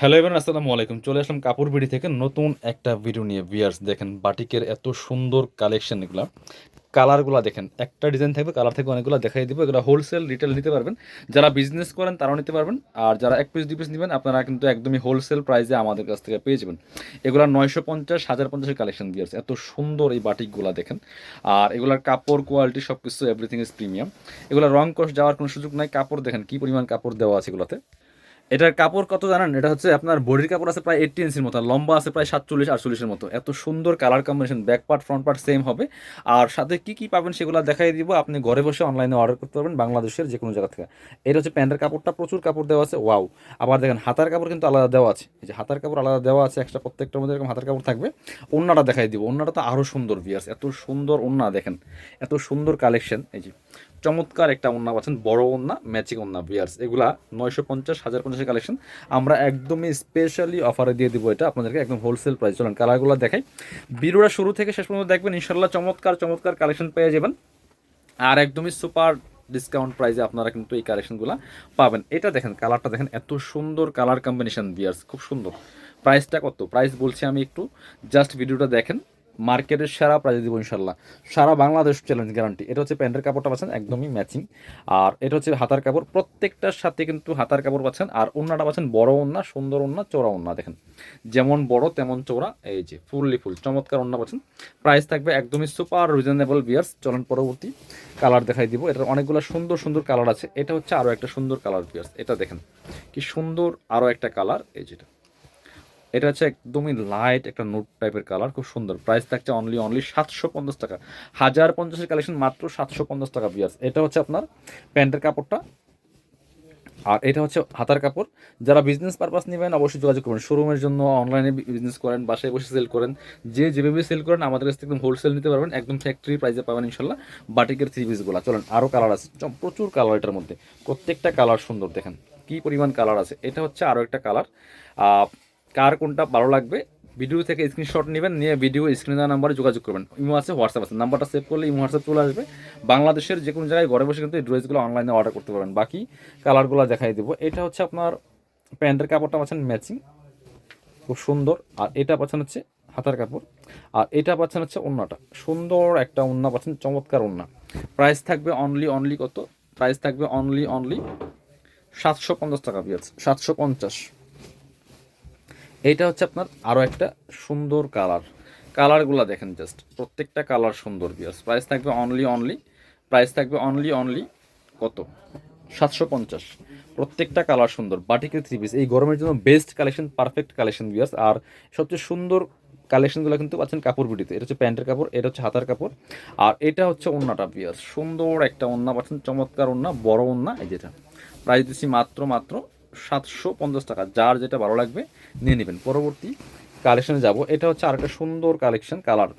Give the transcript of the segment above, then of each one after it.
Hello everyone, আসসালামু আলাইকুম। চলে আসলাম কাপড় বিডি থেকে নতুন একটা ভিডিও নিয়ে। ভিউয়ার্স দেখেন বাটিকের এত সুন্দর কালেকশন, এগুলা কালারগুলো দেখেন, একটা ডিজাইন থাকবে, কালার থাকবে অনেকগুলো, দেখাই দিব। এগুলো হোলসেল রিটেল নিতে পারবেন, যারা বিজনেস করেন তারাও নিতে পারবেন, আর যারা এক পিস দুই পিস নেবেন আপনারা কিন্তু একদমই হোলসেল প্রাইসে আমাদের কাছ থেকে পেয়ে যাবেন। এগুলো 950, 1050-এর কালেকশন। ভিউয়ার্স এত সুন্দর এই বাটিকগুলো দেখেন, আর এগুলোর কাপড় কোয়ালিটি সব কিছু এভরিথিং ইজ প্রিমিয়াম। এগুলো রং কষ যাওয়ার কোনো সুযোগ নাই। কাপড় দেখেন কি পরিমাণ কাপড় দেওয়া আছে এগুলোতে। এটার কাপড় কত জানেন? এটা হচ্ছে আপনার বডির কাপড় আছে প্রায় 80 ইঞ্চির মতো, আর লম্বা আছে প্রায় 47-48-এর মতো। এত সুন্দর colour combination, back part front part same হবে। আর সাথে কি কি পাবেন সেগুলো দেখাই দিব। আপনি ঘরে বসে অনলাইনে অর্ডার করতে পারবেন বাংলাদেশের যে কোনো জায়গা থেকে। এটা হচ্ছে প্যান্টের কাপড়টা, প্রচুর কাপড় দেওয়া আছে, ওয়াও। আবার দেখেন হাতার কাপড় কিন্তু আলাদা দেওয়া আছে, এই যে হাতার কাপড় আলাদা দেওয়া আছে এক্সট্রা, প্রত্যেকটার মধ্যে এরকম হাতার কাপড় থাকবে। ওন্নাটা দেখাই দিব, ওন্নাটা তো আরও সুন্দর। ভিয়ার্স এত সুন্দর ওন্না দেখেন, এত সুন্দর কালেকশন। এই যে চমৎকার একটা ওন্না পাচ্ছেন, বড় ওন্না, ম্যাচিং ওন্না। ভিয়ার্স এগুলা 950, 1050-এর কালেকশন। আমরা একদমই স্পেশালি অফারে দিয়ে দিব এটা আপনাদেরকে, একদম হোলসেল প্রাইস। চলেন কালারগুলো দেখাই, ভিডিওটা শুরু থেকে শেষ পর্যন্ত দেখবেন, ইনশাল্লাহ চমৎকার চমৎকার কালেকশন পেয়ে যাবেন। আর একদমই সুপার ডিসকাউন্ট প্রাইসে আপনারা কিন্তু এই কালেকশনগুলো পাবেন। এটা দেখেন, কালারটা দেখেন, এত সুন্দর কালার কম্বিনেশন। ভিয়ার্স খুব সুন্দর। প্রাইসটা কত? প্রাইস বলছি আমি একটু, জাস্ট ভিডিওটা দেখেন। মার্কেটের সেরা প্রাইজে দিব ইনশাল্লাহ, সারা বাংলাদেশ চ্যালেঞ্জ গ্যারান্টি। এটা হচ্ছে প্যান্টের কাপড়টা পাচ্ছেন একদমই ম্যাচিং, আর এটা হচ্ছে হাতার কাপড়, প্রত্যেকটার সাথে কিন্তু হাতার কাপড় পাচ্ছেন। আর ওন্নাটা পাচ্ছেন বড় ওন্না, সুন্দর ওন্না, চওড়া ওন্না দেখেন, যেমন বড় তেমন চওড়া। এই যে ফুললি ফুল চমৎকার ওন্না পাচ্ছেন। প্রাইস থাকবে একদমই সুপার রিজনেবল। ভিয়ার্স চলেন পরবর্তী কালার দেখাই দিব। এটার অনেকগুলো সুন্দর সুন্দর কালার আছে। এটা হচ্ছে আরও একটা সুন্দর কালার। ভিয়ার্স এটা দেখেন কি সুন্দর, আরও একটা কালার। এই যেটা, এটা হচ্ছে একদমই লাইট একটা নোট টাইপের কালার, খুব সুন্দর। প্রাইস থাকছে অনলি অনলি 750 টাকা। 1050-এর কালেকশন মাত্র 750 টাকা। বিয়ার্স এটা হচ্ছে আপনার প্যান্টের কাপড়টা, আর এটা হচ্ছে হাতার কাপড়। যারা বিজনেস পারপাস নেবেন অবশ্যই যোগাযোগ করবেন। শোরুমের জন্য, অনলাইনে বিজনেস করেন, বাসায় বসে সেল করেন, যে যেভাবে সেল করেন আমাদের কাছ থেকে একদম হোলসেল নিতে পারবেন, একদম ফ্যাক্টরি প্রাইসে পাবেন ইনশাল্লাহ বাটিকের থ্রি পিসগুলো। চলেন আরও কালার আছে, প্রচুর কালার এটার মধ্যে, প্রত্যেকটা কালার সুন্দর দেখেন কি পরিমাণ কালার আছে। এটা হচ্ছে আরও একটা কালার। কার কোনটা ভালো লাগবে ভিডিও থেকে স্ক্রিনশট নেবেন, নিয়ে ভিডিও স্ক্রিনে দেওয়া নাম্বারে যোগাযোগ করবেন। ইমো আছে, হোয়াটসঅ্যাপ আছে, নাম্বারটা সেভ করলে ইমো হোয়াটসঅ্যাপ চলে আসবে। বাংলাদেশের যে কোনো জায়গায় ঘরে বসে কিন্তু এই ড্রেসগুলো অনলাইনে অর্ডার করতে পারবেন। বাকি কালারগুলো দেখাই দেবো। এটা হচ্ছে আপনার প্যান্টের কাপড়টা পাচ্ছেন ম্যাচিং, খুব সুন্দর। আর এটা পাচ্ছেন হচ্ছে হাতার কাপড়, আর এটা পাচ্ছেন হচ্ছে ওন্নাটা, সুন্দর একটা ওন্না পাচ্ছেন, চমৎকার ওন্না। প্রাইস থাকবে অনলি অনলি কত? প্রাইস থাকবে অনলি অনলি 750 টাকা। পিয়াজ 750। এইটা হচ্ছে আপনার আরও একটা সুন্দর কালার। কালারগুলো দেখেন, জাস্ট প্রত্যেকটা কালার সুন্দর। বিয়াস প্রাইস থাকবে অনলি অনলি, প্রাইস থাকবে অনলি অনলি কত? 750। প্রত্যেকটা কালার সুন্দর। বাটিকের থ্রি পিস এই গরমের জন্য বেস্ট কালেকশন, পারফেক্ট কালেকশন। বিয়াস আর সবচেয়ে সুন্দর কালেকশনগুলো কিন্তু পাচ্ছেন কাপড় বিটিতে। এটা হচ্ছে প্যান্টের কাপড়, এটা হচ্ছে হাতার কাপড়, আর এটা হচ্ছে ওন্নাটা। বিয়াস সুন্দর একটা ওন্না পাচ্ছেন, চমৎকার ওন্না, বড় ওন্না। এই যেটা প্রাইস দিচ্ছি মাত্র মাত্র 750 টাকা। যার যেটা ভালো লাগবে নিয়ে নেবেন। পরবর্তী কালেকশনে যাব। এটা হচ্ছে আরেকটা সুন্দর কালেকশন। কালার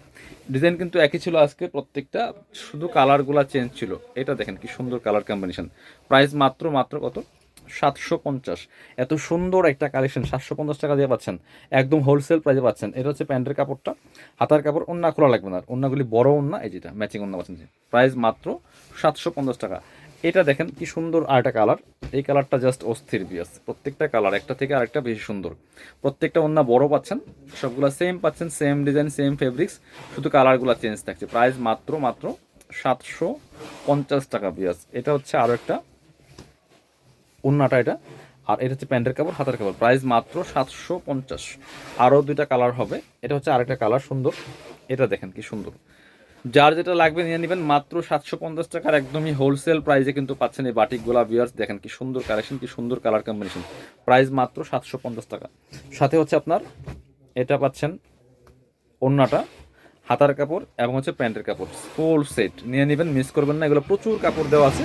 ডিজাইন কিন্তু একই ছিল আজকে প্রত্যেকটা, শুধু কালারগুলো চেঞ্জ ছিল। এটা দেখেন কি সুন্দর কালার কম্বিনেশন। প্রাইস মাত্র মাত্র কত? 750। এত সুন্দর একটা কালেকশন 750 টাকা দিয়ে পাচ্ছেন, একদম হোলসেল প্রাইসে পাচ্ছেন। এটা হচ্ছে প্যান্টের কাপড়টা, হাতার কাপড়, ওন্না খোলা লাগবে না, ওন্নাগুলি বড় ওন্না। এই যেটা ম্যাচিং ওন্না পাচ্ছেন, প্রাইস মাত্র 750 টাকা। এটা দেখেন কি সুন্দর আরেকটা কালার। এই কালারটা জাস্ট অস্থির। বিয়াস প্রত্যেকটা কালার একটা থেকে আরেকটা বেশি সুন্দর। প্রত্যেকটা ওন্না বড় পাচ্ছেন, সবগুলো সেম পাচ্ছেন, সেম ডিজাইন, সেম ফেব্রিক্স, শুধু কালারগুলো চেঞ্জ থাকছে। প্রাইস মাত্র মাত্র 750 টাকা। বিয়াস এটা হচ্ছে আরও একটা ওন্নাটা এটা, আর এটা হচ্ছে প্যান্টের কাপড়, হাতের কাপড়। প্রাইস মাত্র 750। আরও দুইটা কালার হবে। এটা হচ্ছে আরেকটা কালার সুন্দর। এটা দেখেন কি সুন্দর। যার যেটা লাগবে নিয়ে নেবেন মাত্র 750 টাকার, একদমই হোলসেল প্রাইসে কিন্তু পাচ্ছেন এই বাটিকগুলা। ভিউয়ার্স দেখেন কি সুন্দর কালেকশন, কি সুন্দর কালার কম্বিনেশন। প্রাইস মাত্র 750 টাকা। সাথে হচ্ছে আপনার এটা পাচ্ছেন ওন্নাটা, হাতার কাপড় এবং হচ্ছে প্যান্টের কাপড়, ফুল সেট নিয়ে নেবেন, মিস করবেন না। এগুলো প্রচুর কাপড় দেওয়া আছে,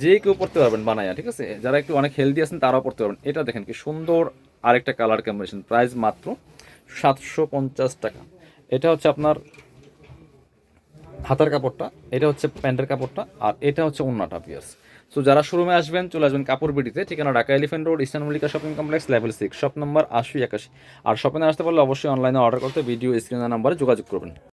যে কেউ পড়তে পারবেন বানায়া, ঠিক আছে? যারা একটু অনেক হেলদি আছেন তারাও পড়তে পারবেন। এটা দেখেন কি সুন্দর আরেকটা কালার কম্বিনেশন। প্রাইস মাত্র 750 টাকা। এটা হচ্ছে আপনার হাতার কাপড়টা, এটা হচ্ছে প্যান্টের কাপড়টা, আর এটা হচ্ছে ওন্নাটা। পিয়ার্স সো যারা শোরুমে আসবেন চলে আসবেন কাপড় বিডিতে, ঠিকানা Dhaka elephant road, eastern Mallika shopping complex, level 6, shop number 8081। আর শপিংয়ে আসতে পারলে অবশ্যই অনলাইনে অর্ডার করতে ভিডিও স্ক্রিনের নাম্বারে যোগাযোগ করবেন।